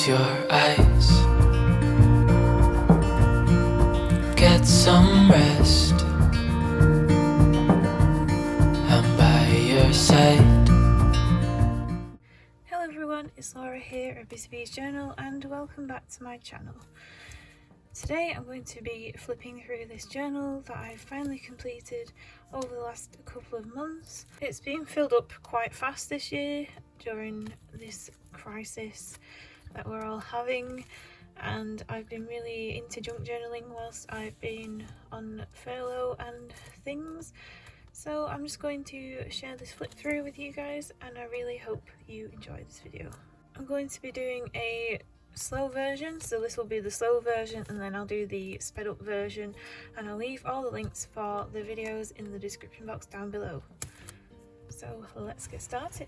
your eyes. Get some rest. I'm by your side. Hello everyone, it's Laura here at Busy Bee's Journal and welcome back to my channel. Today I'm going to be flipping through this journal that I finally completed over the last couple of months. It's been filled up quite fast this year during this crisis that we're all having, and I've been really into junk journaling whilst I've been on furlough and things. So I'm just going to share this flip through with you guys and I really hope you enjoy this video. I'm going to be doing a slow version, so this will be the slow version and then I'll do the sped up version, and I'll leave all the links for the videos in the description box down below. So let's get started.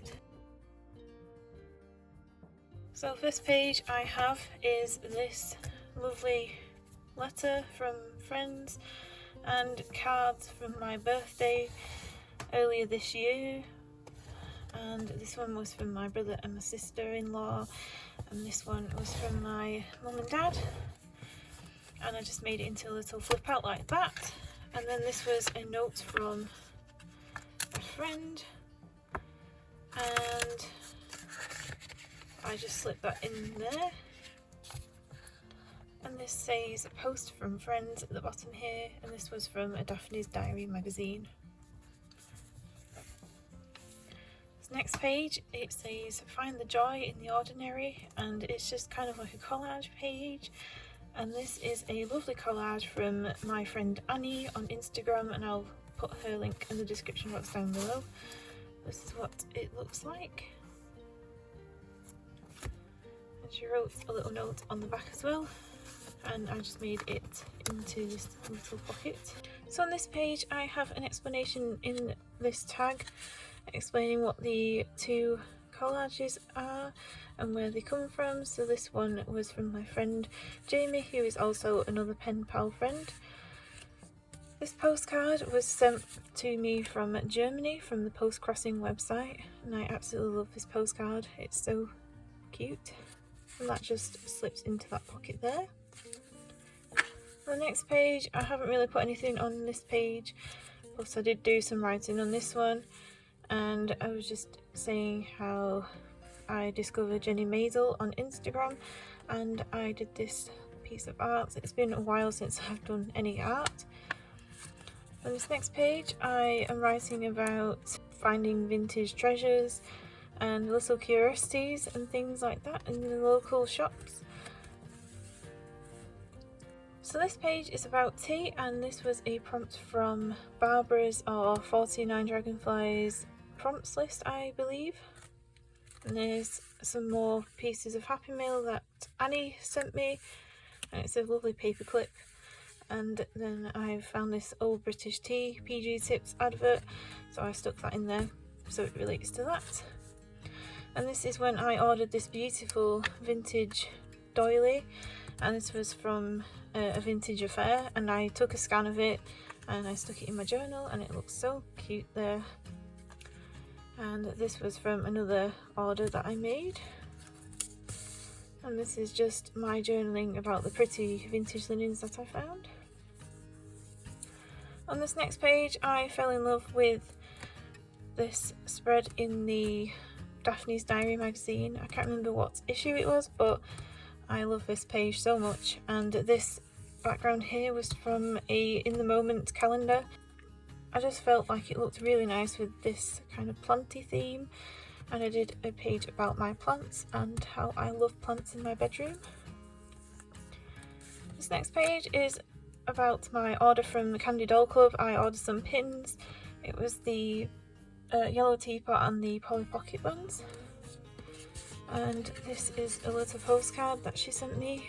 So first page I have is this lovely letter from friends and cards from my birthday earlier this year, and this one was from my brother and my sister-in-law, and this one was from my mum and dad, and I just made it into a little flip out like that. And then this was a note from a friend and I just slipped that in there. And this says post from friends at the bottom here, and this was from a Daphne's Diary magazine. This next page, it says find the joy in the ordinary, and it's just kind of like a collage page, and this is a lovely collage from my friend Annie on Instagram, and I'll put her link in the description box down below. This is what it looks like. And she wrote a little note on the back as well, and I just made it into this little pocket. So on this page I have an explanation in this tag explaining what the two collages are and where they come from. So this one was from my friend Jamie, who is also another pen pal friend. This postcard was sent to me from Germany from the Post Crossing website, and I absolutely love this postcard. It's so cute, and that just slips into that pocket there. The next page, I haven't really put anything on this page, but I did do some writing on this one, and I was just saying how I discovered Jenny Maisel on Instagram and I did this piece of art. It's been a while since I've done any art. On this next page I am writing about finding vintage treasures and little curiosities and things like that in the local shops. So this page is about tea, and this was a prompt from Barbara's or 49 Dragonflies prompts list, I believe. And there's some more pieces of Happy Mail that Annie sent me, and it's a lovely paper clip. And then I found this old British tea PG Tips advert, so I stuck that in there so it relates to that. And this is when I ordered this beautiful vintage doily, and this was from a vintage affair, and I took a scan of it and I stuck it in my journal, and it looks so cute there. And this was from another order that I made, and this is just my journaling about the pretty vintage linens that I found. On this next page I fell in love with this spread in the Daphne's Diary magazine. I can't remember what issue it was, but I love this page so much, and this background here was from a In the Moment calendar. I just felt like it looked really nice with this kind of planty theme, and I did a page about my plants and how I love plants in my bedroom. This next page is about my order from the Candy Doll Club. I ordered some pins. It was the yellow teapot and the Polly Pocket ones. And this is a little postcard that she sent me,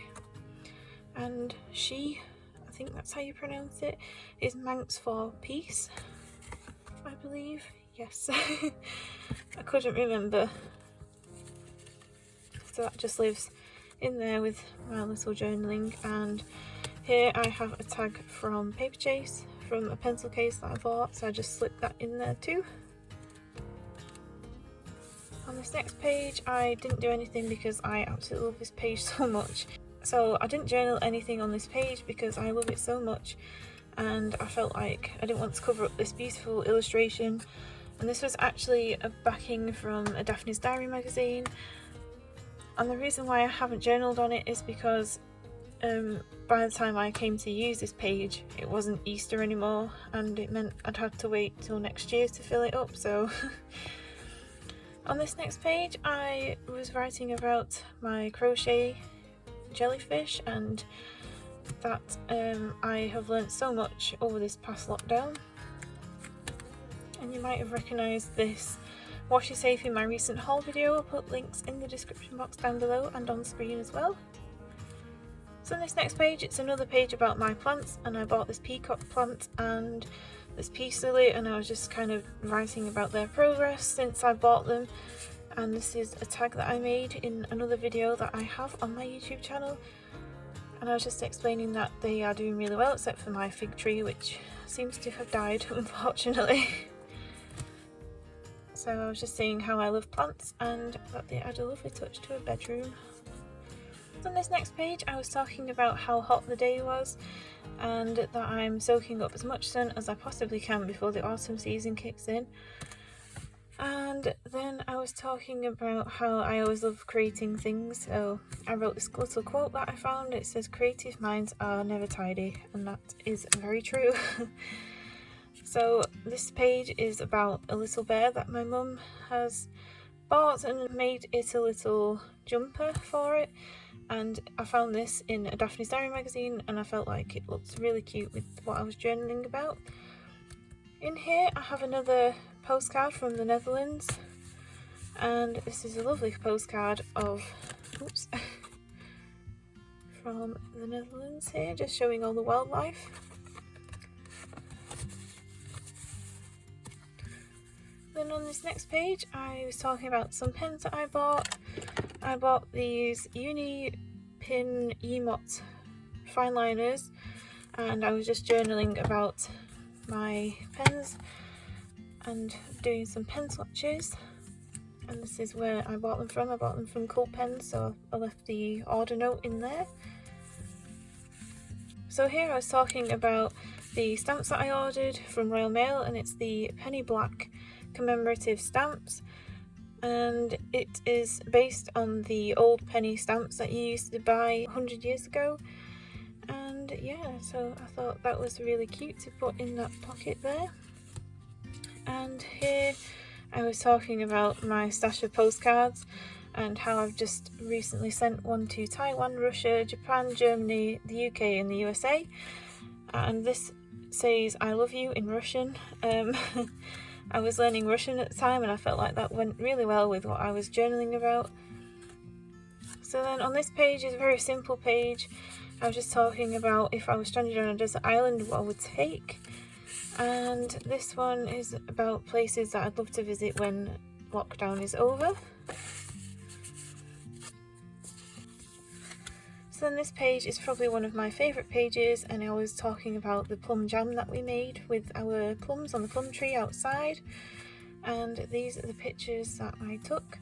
and she, I think that's how you pronounce it, is Manx for peace, I believe. Yes. I couldn't remember. So that just lives in there with my little journaling. And here I have a tag from Paper Chase from a pencil case that I bought, so I just slipped that in there too. On this next page I didn't do anything because I absolutely love this page so much. So I didn't journal anything on this page because I love it so much, and I felt like I didn't want to cover up this beautiful illustration. And this was actually a backing from a Daphne's Diary magazine, and the reason why I haven't journaled on it is because by the time I came to use this page it wasn't Easter anymore, and it meant I'd have to wait till next year to fill it up. So on this next page I was writing about my crochet jellyfish, and that I have learnt so much over this past lockdown. And you might have recognised this washi safe in my recent haul video. I'll put links in the description box down below and on screen as well. So on this next page it's another page about my plants, and I bought this peacock plant and this peace lily, and I was just kind of writing about their progress since I bought them. And this is a tag that I made in another video that I have on my YouTube channel, and I was just explaining that they are doing really well except for my fig tree, which seems to have died unfortunately. So I was just saying how I love plants and that they add a lovely touch to a bedroom. So on this next page I was talking about how hot the day was and that I'm soaking up as much sun as I possibly can before the autumn season kicks in. And then I was talking about how I always love creating things, so I wrote this little quote that I found. It says, "Creative minds are never tidy," and that is very true. So this page is about a little bear that my mum has bought and made it a little jumper for it, and I found this in a Daphne's Diary magazine and I felt like it looked really cute with what I was journaling about. In here I have another postcard from the Netherlands, and this is a lovely postcard of from the Netherlands here, just showing all the wildlife. Then on this next page I was talking about some pens that I bought. I bought these Uni Pin Emot fine liners, and I was just journaling about my pens and doing some pen swatches. And this is where I bought them from. I bought them from Cult Pens, so I left the order note in there. So here I was talking about the stamps that I ordered from Royal Mail, and it's the Penny Black commemorative stamps, and it is based on the old penny stamps that you used to buy 100 years ago. And yeah, so I thought that was really cute to put in that pocket there. And here I was talking about my stash of postcards and how I've just recently sent one to Taiwan, Russia, Japan, Germany, the UK and the USA, and this says "I love you" in Russian. I was learning Russian at the time and I felt like that went really well with what I was journaling about. So then on this page is a very simple page. I was just talking about if I was stranded on a desert island, what I would take. And this one is about places that I'd love to visit when lockdown is over. So then this page is probably one of my favourite pages, and I was talking about the plum jam that we made with our plums on the plum tree outside. And these are the pictures that I took.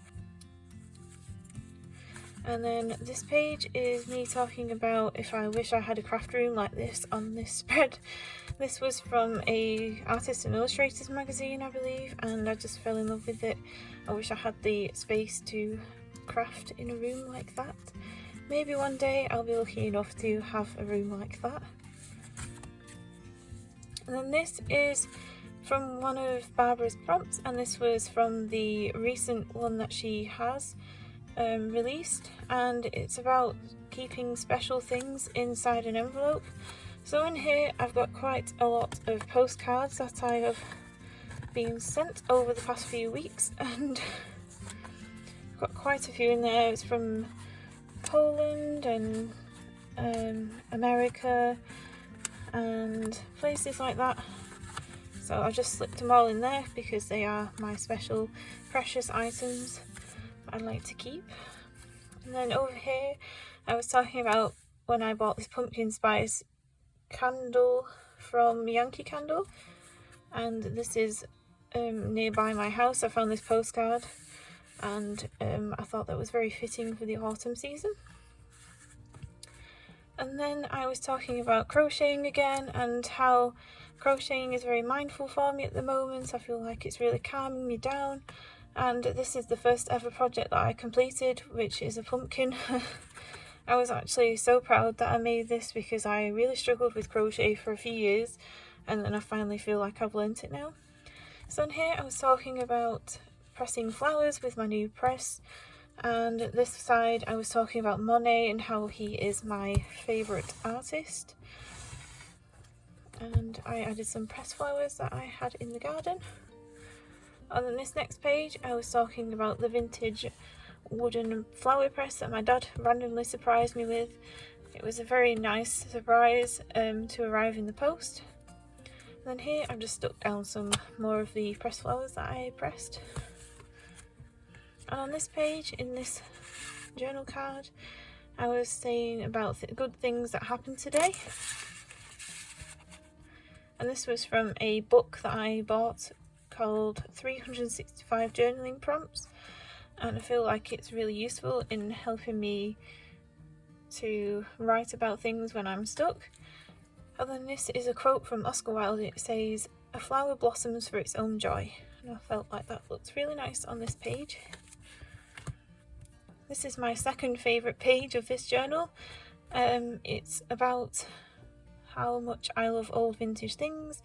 And then this page is me talking about if I wish I had a craft room like this on this spread. This was from a Artists and Illustrators magazine, I believe, and I just fell in love with it. I wish I had the space to craft in a room like that. Maybe one day I'll be lucky enough to have a room like that. And then this is from one of Barbara's prompts, and this was from the recent one that she has released, and it's about keeping special things inside an envelope. So in here I've got quite a lot of postcards that I have been sent over the past few weeks, and I've got quite a few in there. It's from Poland and America and places like that. So I just slipped them all in there because they are my special precious items I'd like to keep. And then over here I was talking about when I bought this pumpkin spice candle from Yankee Candle, and this is nearby my house. I found this postcard and I thought that was very fitting for the autumn season. And then I was talking about crocheting again, and how crocheting is very mindful for me at the moment. I feel like it's really calming me down, and this is the first ever project that I completed, which is a pumpkin. I was actually so proud that I made this because I really struggled with crochet for a few years, and then I finally feel like I've learnt it now. So in here I was talking about pressing flowers with my new press, and this side I was talking about Monet and how he is my favourite artist. And I added some pressed flowers that I had in the garden. And then this next page I was talking about the vintage wooden flower press that my dad randomly surprised me with. It was a very nice surprise to arrive in the post. And then here I've just stuck down some more of the pressed flowers that I pressed. And on this page, in this journal card, I was saying about good things that happened today. And this was from a book that I bought called 365 Journaling Prompts. And I feel like it's really useful in helping me to write about things when I'm stuck. And then this is a quote from Oscar Wilde. It says, "A flower blossoms for its own joy." And I felt like that looks really nice on this page. This is my second favourite page of this journal. It's about how much I love old vintage things,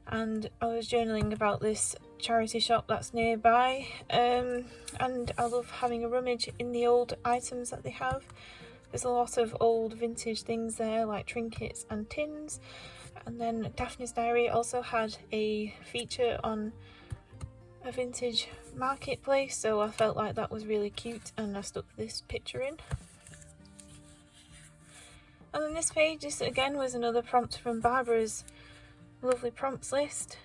and I was journaling about this charity shop that's nearby, and I love having a rummage in the old items that they have. There's a lot of old vintage things there, like trinkets and tins. And then Daphne's Diary also had a feature on a vintage marketplace, so I felt like that was really cute, and I stuck this picture in. And then this page, this again was another prompt from Barbara's lovely prompts list,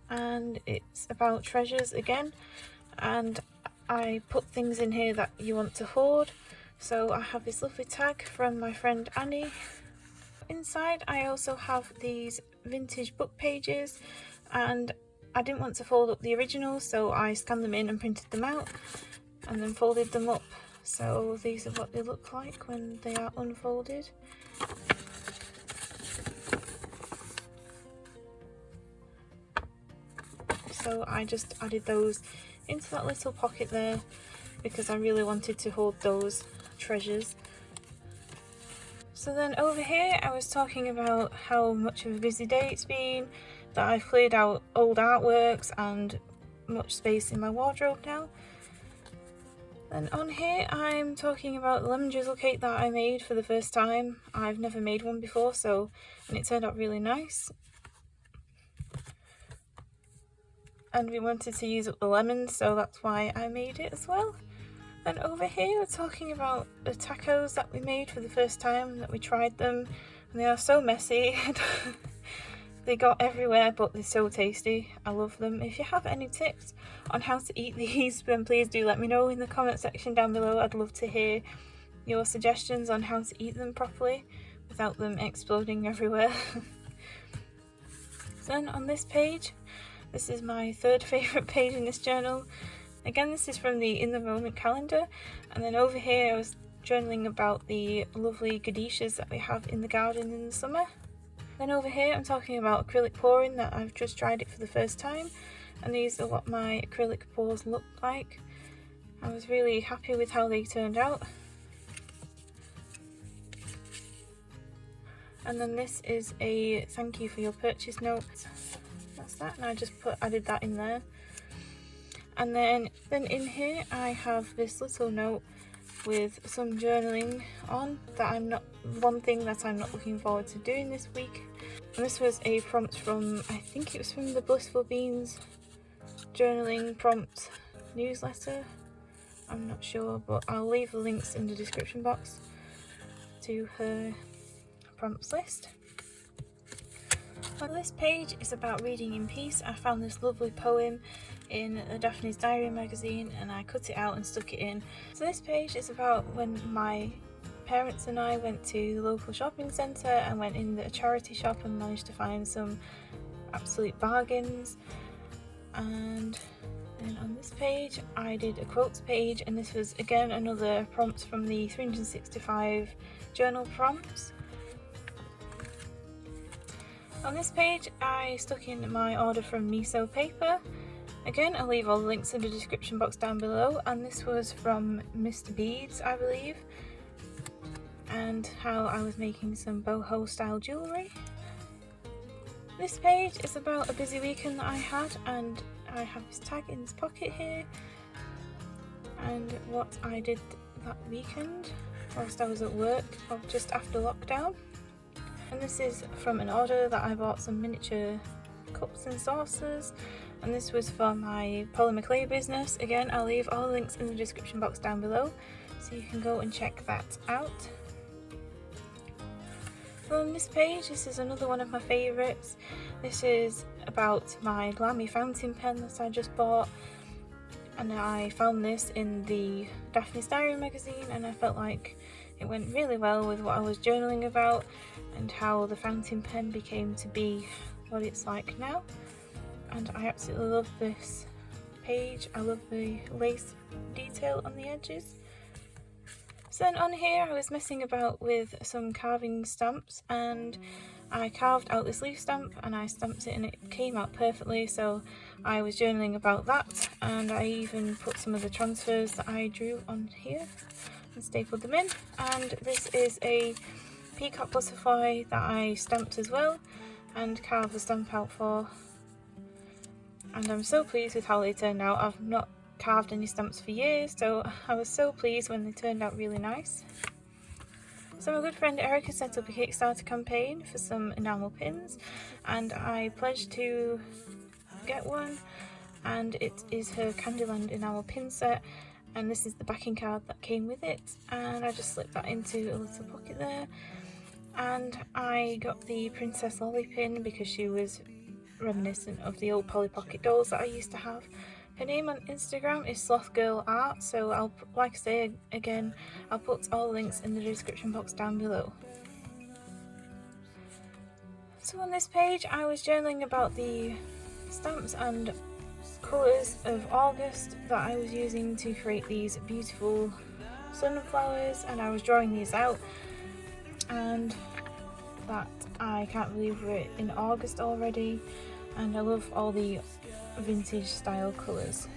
and it's about treasures again, and I put things in here that you want to hoard. So I have this lovely tag from my friend Annie. Inside I also have these vintage book pages, and I didn't want to fold up the originals, so I scanned them in and printed them out and then folded them up. So these are what they look like when they are unfolded. So I just added those into that little pocket there because I really wanted to hold those treasures. So then over here I was talking about how much of a busy day it's been, that I've cleared out old artworks and much space in my wardrobe now. And on here I'm talking about the lemon drizzle cake that I made for the first time. I've never made one before, and it turned out really nice. And we wanted to use up the lemons, so that's why I made it as well. And over here we're talking about the tacos that we made for the first time, that we tried them, and they are so messy. They got everywhere, but they're so tasty. I love them. If you have any tips on how to eat these, then please do let me know in the comment section down below. I'd love to hear your suggestions on how to eat them properly without them exploding everywhere. So then on this page, this is my third favourite page in this journal. Again, this is from the In the Moment calendar, and then over here I was journaling about the lovely gaditias that we have in the garden in the summer. Then over here I'm talking about acrylic pouring, that I've just tried it for the first time, and these are what my acrylic pours look like. I was really happy with how they turned out. And then this is a thank you for your purchase note. That's that, and I just added that in there. And then in here I have this little note with some journaling on, one thing that I'm not looking forward to doing this week. And this was a prompt from, I think it was from the Blissful Beans journaling prompt newsletter. I'm not sure, but I'll leave the links in the description box to her prompts list. Well, this page is about reading in peace. I found this lovely poem in the Daphne's Diary magazine, and I cut it out and stuck it in. So this page is about when my parents and I went to the local shopping centre and went in the charity shop and managed to find some absolute bargains. And And on this page I did a quotes page, and this was again another prompts from the 365 journal prompts. On this page I stuck in my order from Miso paper. Again, I'll leave all the links in the description box down below, and this was from Mr. Beads, I believe, and how I was making some boho style jewellery. This page is about a busy weekend that I had, and I have this tag in this pocket here and what I did that weekend whilst I was at work or just after lockdown. And this is from an order that I bought some miniature cups and saucers, and this was for my polymer clay business. Again, I'll leave all the links in the description box down below so you can go and check that out. On this page, this is another one of my favourites. This is about my Lamy fountain pen that I just bought, and I found this in the Daphne's Diary magazine, and I felt like it went really well with what I was journaling about and how the fountain pen became to be what it's like now. And I absolutely love this page. I love the lace detail on the edges. So then on here I was messing about with some carving stamps, and I carved out this leaf stamp and I stamped it and it came out perfectly, so I was journaling about that, and I even put some of the transfers that I drew on here and stapled them in. And this is a peacock butterfly that I stamped as well and carved the stamp out for, and I'm so pleased with how they turned out. I've not carved any stamps for years, so I was so pleased when they turned out really nice. So my good friend Erica set up a Kickstarter campaign for some enamel pins, and I pledged to get one, and it is her Candyland enamel pin set, and this is the backing card that came with it, and I just slipped that into a little pocket there. And I got the Princess Lolly pin because she was reminiscent of the old Polly Pocket dolls that I used to have. Her name on Instagram is Sloth Girl Art, so I'll, like I say again, I'll put all the links in the description box down below. So on this page I was journaling about the stamps and colours of August that I was using to create these beautiful sunflowers, and I was drawing these out, and that I can't believe we're in August already, and I love all the vintage style colours.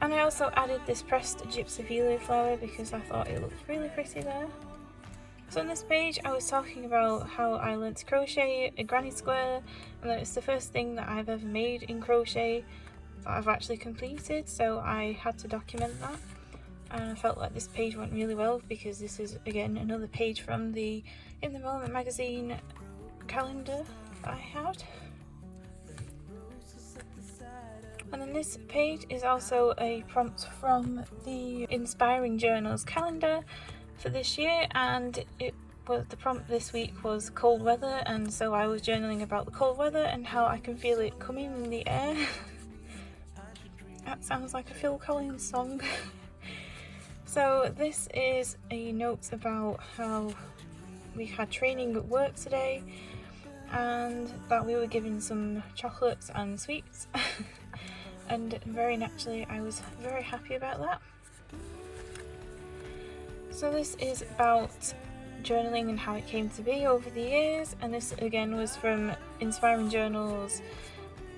And I also added this pressed gypsophilia flower because I thought it looked really pretty there. So on this page I was talking about how I learnt to crochet a granny square, and that it's the first thing that I've ever made in crochet that I've actually completed, so I had to document that. And I felt like this page went really well because this is again another page from the In the Moment magazine calendar that I had. And then this page is also a prompt from the Inspiring Journals calendar for this year, and the prompt this week was cold weather, and so I was journaling about the cold weather and how I can feel it coming in the air. That sounds like a Phil Collins song. So this is a note about how we had training at work today, and that we were given some chocolates and sweets. And very naturally I was very happy about that. So this is about journaling and how it came to be over the years, and this again was from Inspiring Journals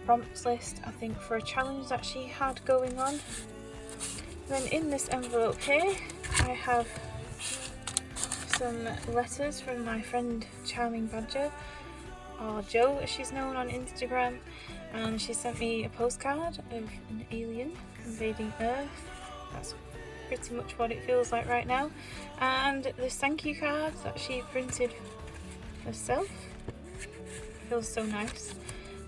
prompts list, I think, for a challenge that she had going on. Then in this envelope here I have some letters from my friend Charming Badger, or Jo as she's known on Instagram, and she sent me a postcard of an alien invading Earth. That's pretty much what it feels like right now. And this thank you card that she printed herself feels so nice,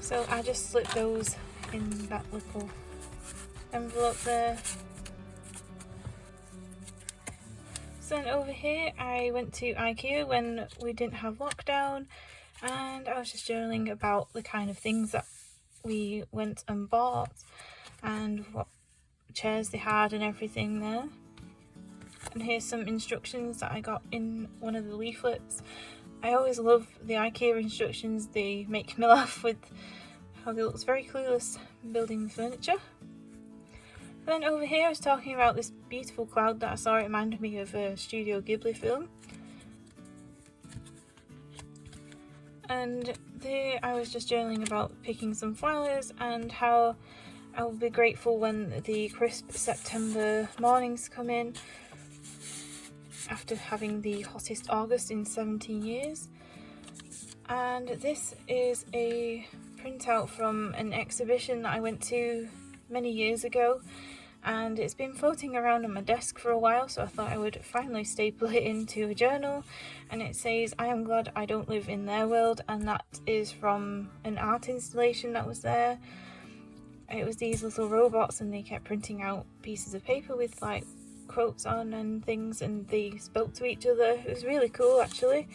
so I just slipped those in that little envelope there. So then over here I went to IKEA when we didn't have lockdown, and I was just journaling about the kind of things that we went and bought and what chairs they had and everything there. And here's some instructions that I got in one of the leaflets. I always love the IKEA instructions, they make me laugh with how he looks very clueless building the furniture. Then over here I was talking about this beautiful cloud that I saw. It reminded me of a Studio Ghibli film. And there I was just journaling about picking some flowers and how I will be grateful when the crisp September mornings come in after having the hottest August in 17 years. And this is a printout from an exhibition that I went to many years ago, and it's been floating around on my desk for a while, so I thought I would finally staple it into a journal. And it says, "I am glad I don't live in their world," and that is from an art installation that was there. It was these little robots and they kept printing out pieces of paper with like quotes on and things, and they spoke to each other. It was really cool actually.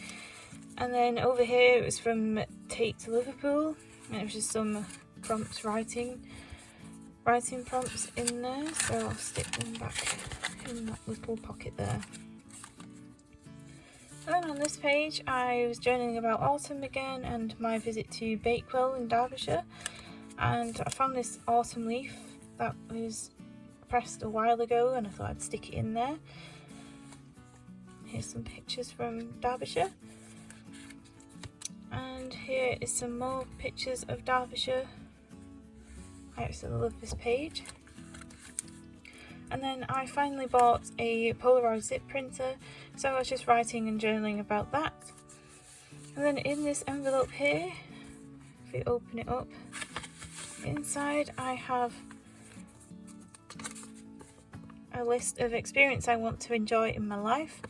And then over here it was from Take to Liverpool, and it was just some prompts, writing prompts in there, so I'll stick them back in that little pocket there. And on this page I was journaling about autumn again and my visit to Bakewell in Derbyshire, and I found this autumn leaf that was pressed a while ago and I thought I'd stick it in there. Here's some pictures from Derbyshire, and here is some more pictures of Derbyshire. I absolutely love this page. And then I finally bought a Polaroid zip printer, so I was just writing and journaling about that. And then in this envelope here, if we open it up, inside I have a list of experience I want to enjoy in my life,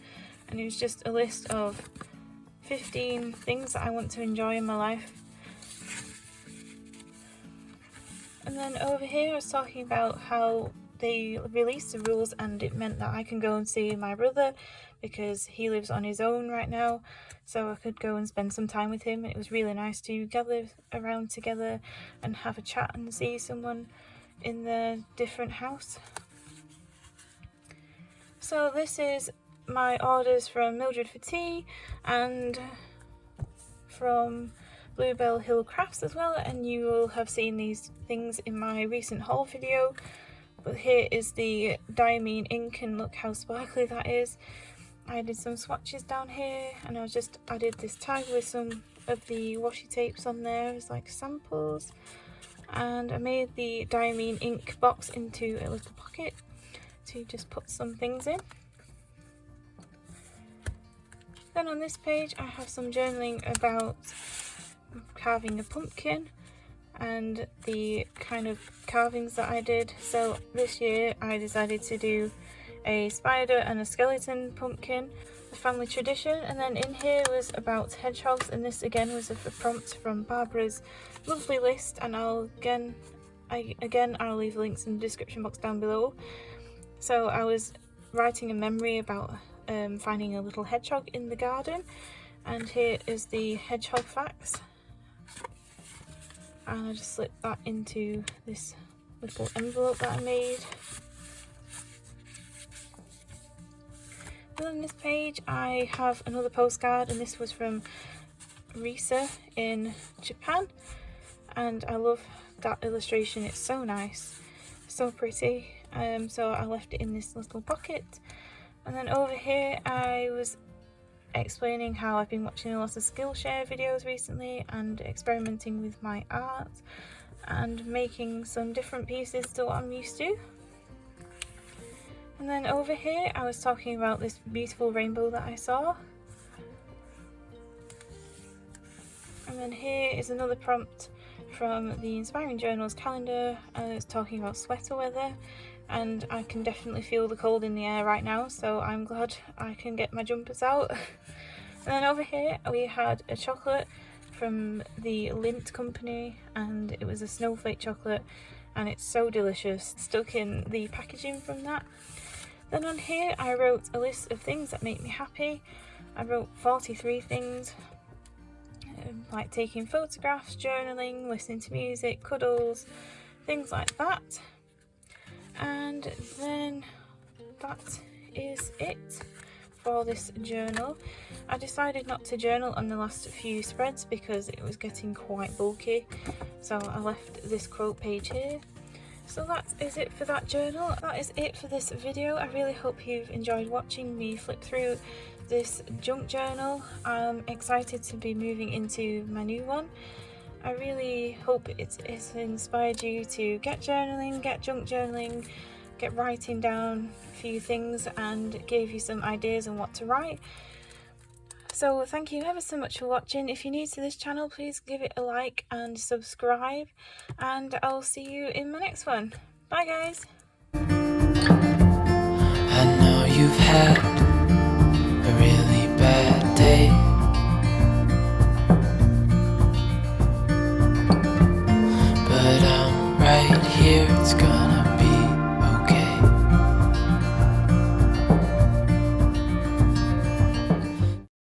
and it was just a list of 15 things that I want to enjoy in my life. And then over here I was talking about how they released the rules and it meant that I can go and see my brother because he lives on his own right now, so I could go and spend some time with him. It was really nice to gather around together and have a chat and see someone in their different house. So this is my orders from Mildred for tea and from Bluebell Hill Crafts as well, and you will have seen these things in my recent haul video. But here is the diamine ink, and look how sparkly that is. I did some swatches down here, and I just added this tag with some of the washi tapes on there as like samples, and I made the diamine ink box into a little pocket to just put some things in. Then on this page I have some journaling about carving a pumpkin and the kind of carvings that I did. So this year I decided to do a spider and a skeleton pumpkin, a family tradition. And then in here was about hedgehogs, and this again was a prompt from Barbara's lovely list, and I'll leave links in the description box down below. So I was writing a memory about finding a little hedgehog in the garden, and here is the hedgehog facts, and I just slipped that into this little envelope that I made. And on this page I have another postcard, and this was from Risa in Japan, and I love that illustration. It's so nice, so pretty. So I left it in this little pocket. And then over here I was explaining how I've been watching a lot of Skillshare videos recently and experimenting with my art and making some different pieces to what I'm used to. And then over here I was talking about this beautiful rainbow that I saw. And then here is another prompt from the Inspiring Journals calendar, and it's talking about sweater weather, and I can definitely feel the cold in the air right now, so I'm glad I can get my jumpers out. And then over here we had a chocolate from the Lindt company, and it was a snowflake chocolate, and it's so delicious, stuck in the packaging from that. Then on here I wrote a list of things that make me happy. I wrote 43 things, like taking photographs, journaling, listening to music, cuddles, things like that. And then that is it for this journal. I decided not to journal on the last few spreads because it was getting quite bulky, so I left this quote page here. So that is it for that journal. That is it for this video. I really hope you've enjoyed watching me flip through this junk journal. I'm excited to be moving into my new one. I really hope it's inspired you to get journaling, get junk journaling, get writing down a few things and gave you some ideas on what to write. So thank you ever so much for watching. If you're new to this channel, please give it a like and subscribe, and I'll see you in my next one. Bye guys! I know you've had